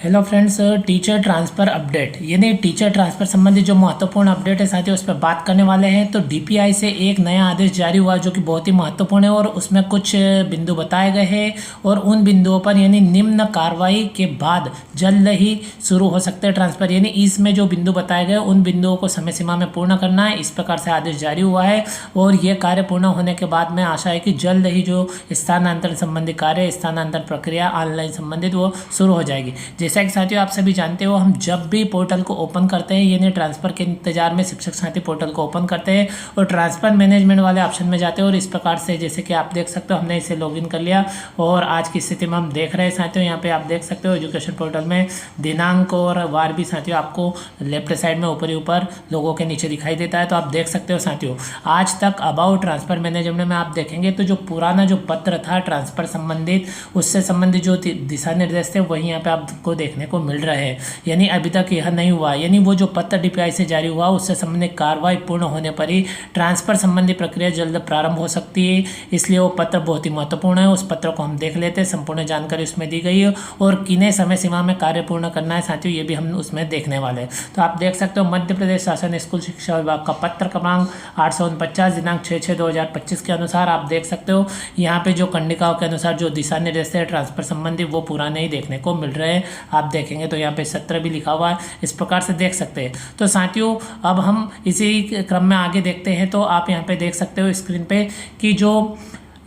Hello friends, teacher transfer update यानी teacher transfer संबंधी जो महत्वपूर्ण अपडेट है साथियों उस पर बात करने वाले हैं। तो डीपीआई से एक नया आदेश जारी हुआ जो कि बहुत ही महत्वपूर्ण है और उसमें कुछ बिंदु बताए गए हैं और उन बिंदुओं पर यानी निम्न कार्रवाई के बाद जल्द ही शुरू हो सकते हैं ट्रांसफ़र। यानी इसमें जो बिंदु बताए गए उन बिंदुओं को समय सीमा में पूर्ण करना है, इस प्रकार से आदेश जारी हुआ है। और ये कार्य पूर्ण होने के बाद में आशा है कि जल्द ही जो स्थानांतरण संबंधी कार्य, स्थानांतरण प्रक्रिया ऑनलाइन संबंधित वो शुरू हो जाएगी। जैसा कि साथियों आप सभी जानते हो, हम जब भी पोर्टल को ओपन करते हैं यानी ट्रांसफ़र के इंतजार में शिक्षक साथी पोर्टल को ओपन करते हैं और ट्रांसफ़र मैनेजमेंट वाले ऑप्शन में जाते हैं और इस प्रकार से जैसे कि आप देख सकते हो हमने इसे लॉगिन कर लिया और आज की स्थिति में हम देख रहे हैं साथियों। यहाँ पे आप देख सकते हो एजुकेशन पोर्टल में दिनांक और वार भी साथियों आपको लेफ्ट साइड में ऊपर ही ऊपर लोगों के नीचे दिखाई देता है। तो आप देख सकते हो साथियों, आज तक अबाउट ट्रांसफ़र मैनेजमेंट में आप देखेंगे तो जो पुराना जो पत्र था ट्रांसफ़र संबंधित, उससे संबंधित जो दिशा निर्देश थे वही यहाँ पे आपको देखने को मिल रहा है। यानी अभी तक यह नहीं हुआ, यानी वो जो पत्र डीपीआई से जारी हुआ उससे संबंधित कार्रवाई पूर्ण होने पर ही ट्रांसफ़र संबंधी प्रक्रिया जल्द प्रारंभ हो सकती है। इसलिए वो पत्र बहुत ही महत्वपूर्ण है। उस पत्र को हम देख लेते हैं, संपूर्ण जानकारी उसमें दी गई है और किन्हें समय सीमा में कार्य पूर्ण करना है साथियों ये भी हम उसमें देखने वाले हैं। तो आप देख सकते हो मध्य प्रदेश शासन स्कूल शिक्षा विभाग का पत्र क्रमांक 849 दिनांक 6/6/2025 के अनुसार आप देख सकते हो यहाँ पे जो कंडिकाओं के अनुसार जो दिशा निर्देश है ट्रांसफ़र संबंधी वो पुराने ही देखने को मिल रहे हैं। आप देखेंगे तो यहाँ पे 17 भी लिखा हुआ है, इस प्रकार से देख सकते हैं। तो साथियों अब हम इसी क्रम में आगे देखते हैं। तो आप यहाँ पे देख सकते हो स्क्रीन पे कि जो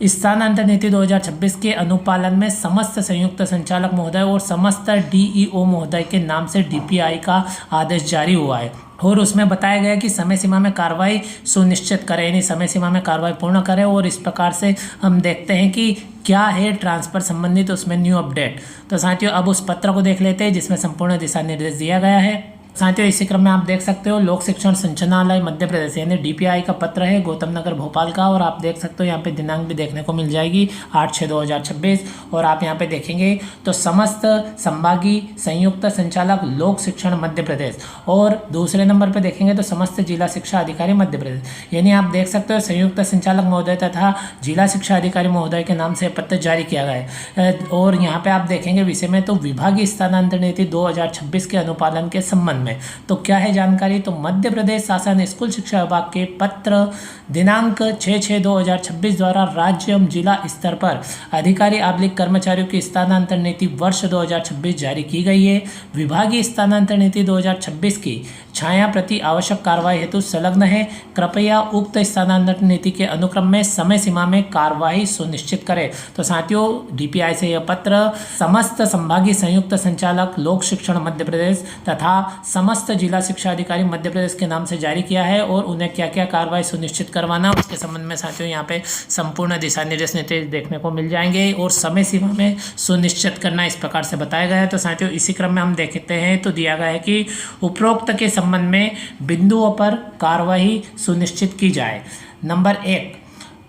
स्थानांतरण नीति 2026 के अनुपालन में समस्त संयुक्त संचालक महोदय और समस्त डीईओ महोदय के नाम से डीपीआई का आदेश जारी हुआ है और उसमें बताया गया कि समय सीमा में कार्रवाई सुनिश्चित करें, यानी समय सीमा में कार्रवाई पूर्ण करें। और इस प्रकार से हम देखते हैं कि क्या है ट्रांसफ़र संबंधित तो उसमें न्यू अपडेट। तो साथियों अब उस पत्र को देख लेते हैं जिसमें संपूर्ण दिशा निर्देश दिया गया है। साथियों इसी क्रम में आप देख सकते हो लोक शिक्षण संचालनालय मध्य प्रदेश यानी डीपीआई का पत्र है गौतम नगर भोपाल का और आप देख सकते हो यहाँ पे दिनांक भी देखने को मिल जाएगी 8/6/2026। और आप यहाँ पे देखेंगे तो समस्त संभागीय संयुक्त संचालक लोक शिक्षण मध्य प्रदेश और दूसरे नंबर पे देखेंगे तो समस्त जिला शिक्षा अधिकारी मध्य प्रदेश। यानी आप देख सकते हो संयुक्त संचालक महोदय तथा जिला शिक्षा अधिकारी महोदय के नाम से पत्र जारी किया गया है। और यहाँ पे आप देखेंगे विषय में तो विभागीय स्थानांतरण नीति 2026 के अनुपालन के संबंध में तो क्या है जानकारी। तो मध्य प्रदेश शासन स्कूल शिक्षा विभाग के पत्र दिनांक 6/6/2026 द्वारा राज्य एवं जिला स्तर पर अधिकारी आबलिक कर्मचारियों की स्थानांतरण नीति वर्ष 2026 जारी की गई है। विभागीय स्थानांतरण नीति 2026 की छाया प्रति आवश्यक कार्रवाई हेतु संलग्न है। कृपया उक्त स्थानांतरण नीति के अनुक्रम में समय सीमा में कार्रवाई सुनिश्चित करें। तो साथियों डीपीआई से यह पत्र समस्त संभागीय संयुक्त संचालक लोक शिक्षण मध्य प्रदेश तथा समस्त जिला शिक्षा अधिकारी मध्य प्रदेश के नाम से जारी किया है और उन्हें क्या क्या कार्रवाई सुनिश्चित करवाना उसके संबंध में साथियों यहाँ पे संपूर्ण दिशा निर्देश निर्देश देखने को मिल जाएंगे और समय सीमा में सुनिश्चित करना इस प्रकार से बताया गया है। तो साथियों इसी क्रम में हम देखते हैं तो दिया गया है कि उपरोक्त के संबंध में बिंदुओं पर कार्रवाई सुनिश्चित की जाए। नंबर 1,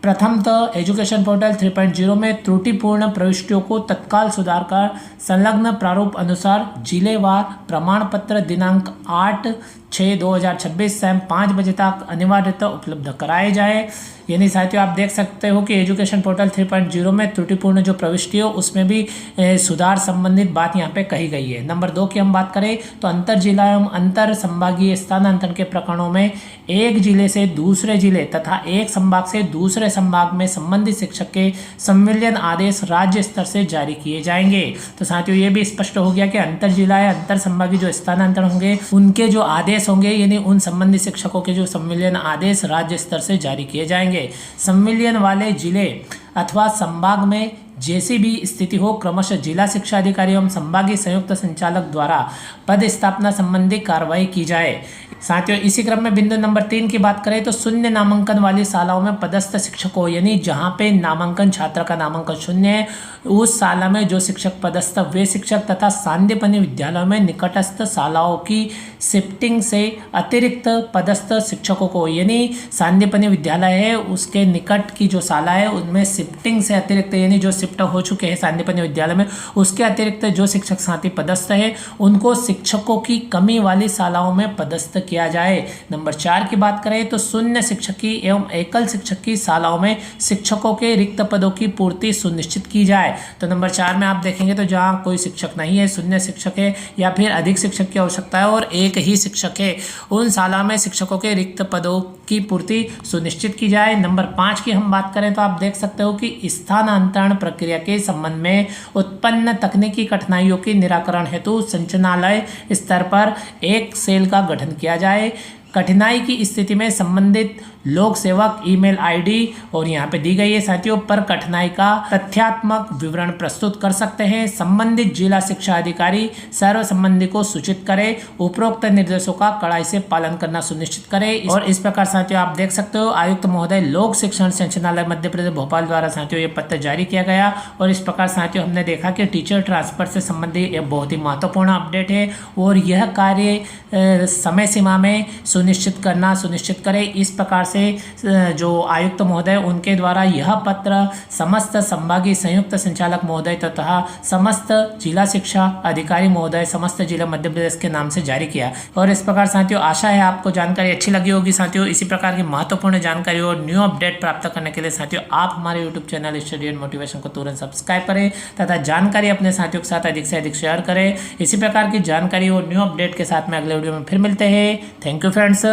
प्रथमतः एजुकेशन पोर्टल 3.0 में त्रुटिपूर्ण प्रविष्टियों को तत्काल सुधार कर संलग्न प्रारूप अनुसार जिलेवार प्रमाण पत्र दिनांक 8/6/2026 शाम 5 बजे तक अनिवार्यतः उपलब्ध कराए जाए। यानी साथियों आप देख सकते हो कि एजुकेशन पोर्टल 3.0 में त्रुटिपूर्ण जो प्रविष्टि हो उसमें भी सुधार संबंधित बात यहाँ पे कही गई है। नंबर 2 की हम बात करें तो अंतर जिला एवं अंतर संभागीय स्थानांतरण के प्रकरणों में एक जिले से दूसरे जिले तथा एक संभाग से दूसरे संभाग में संबंधित शिक्षक के संविलियन आदेश राज्य स्तर से जारी किए जाएंगे। तो साथियों ये भी स्पष्ट हो गया कि अंतर जिला या अंतर संभागीय जो स्थानांतरण होंगे उनके जो आदेश होंगे यानी उन संबंधित शिक्षकों के जो संविलियन आदेश राज्य स्तर से जारी किए जाएंगे। संविलियन वाले जिले अथवा संभाग में जैसी भी स्थिति हो क्रमशः जिला शिक्षा अधिकारी एवं संभागीय संयुक्त संचालक द्वारा पद स्थापना संबंधी कार्रवाई की जाए। साथियों इसी क्रम में बिंदु नंबर 3 की बात करें तो शून्य नामांकन वाली शालाओं में पदस्थ शिक्षकों यानी जहां पे नामांकन छात्र का नामांकन शून्य है उस शाला में जो शिक्षक पदस्थ वे शिक्षक तथा सांदीपनि विद्यालयों में निकटस्थ शालाओं की शिफ्टिंग से अतिरिक्त पदस्थ शिक्षकों को यानी सांदीपनि विद्यालय है उसके निकट की जो शाला है उनमें शिफ्टिंग से अतिरिक्त यानी जो शिफ्ट शिफ्ट हो चुके हैं सांदीपनि विद्यालय में। उसके अतिरिक्त जो शिक्षक साथी पदस्थ है उनको शिक्षकों की कमी वाली शालाओं में पदस्थ किया जाए। नंबर 4 की बात करें तो शून्य शिक्षकी एवं एकल शिक्षक की शालाओं में शिक्षकों के रिक्त पदों की पूर्ति सुनिश्चित की जाए। तो नंबर 4 में आप देखेंगे तो जहाँ कोई शिक्षक नहीं है, शून्य शिक्षक है या फिर अधिक शिक्षक की आवश्यकता है और एक ही शिक्षक है, उन शाला में शिक्षकों के रिक्त पदों की पूर्ति सुनिश्चित की जाए। नंबर 5 की हम बात करें तो आप देख सकते हो कि स्थानांतरण प्रक्रिया के संबंध में उत्पन्न तकनीकी कठिनाइयों के निराकरण हेतु संचालनालय स्तर पर एक सेल का गठन किया जाए। कठिनाई की स्थिति में संबंधित लोक सेवक ईमेल आईडी और यहाँ पे दी गई है साथियों पर कठिनाई का तथ्यात्मक विवरण प्रस्तुत कर सकते हैं। संबंधित जिला शिक्षा अधिकारी सर्व संबंधी को सूचित करे, उपरोक्त निर्देशों का कड़ाई से पालन करना सुनिश्चित करे। और इस प्रकार साथियों आप देख सकते हो आयुक्त महोदय लोक शिक्षण संचालनालय मध्य प्रदेश भोपाल द्वारा साथियों ये पत्र जारी किया गया। और इस प्रकार साथियों हमने देखा कि टीचर ट्रांसफर से संबंधित एक बहुत ही महत्वपूर्ण अपडेट है और यह कार्य समय सीमा में सुनिश्चित करे। इस प्रकार से जो आयुक्त महोदय उनके द्वारा यह पत्र समस्त संभागीय संयुक्त संचालक महोदय तथा समस्त जिला शिक्षा अधिकारी महोदय समस्त जिला मध्य प्रदेश के नाम से जारी किया। और इस प्रकार साथियों आशा है आपको जानकारी अच्छी लगी होगी। साथियों इसी प्रकार की महत्वपूर्ण जानकारी और न्यू अपडेट प्राप्त करने के लिए साथियों आप हमारे YouTube channel study and motivation को तुरंत सब्सक्राइब करें तथा जानकारी अपने साथियों के साथ अधिक से अधिक शेयर करें। इसी प्रकार की जानकारी और न्यू अपडेट के साथ में अगले वीडियो में फिर मिलते हैं। Thank you friends.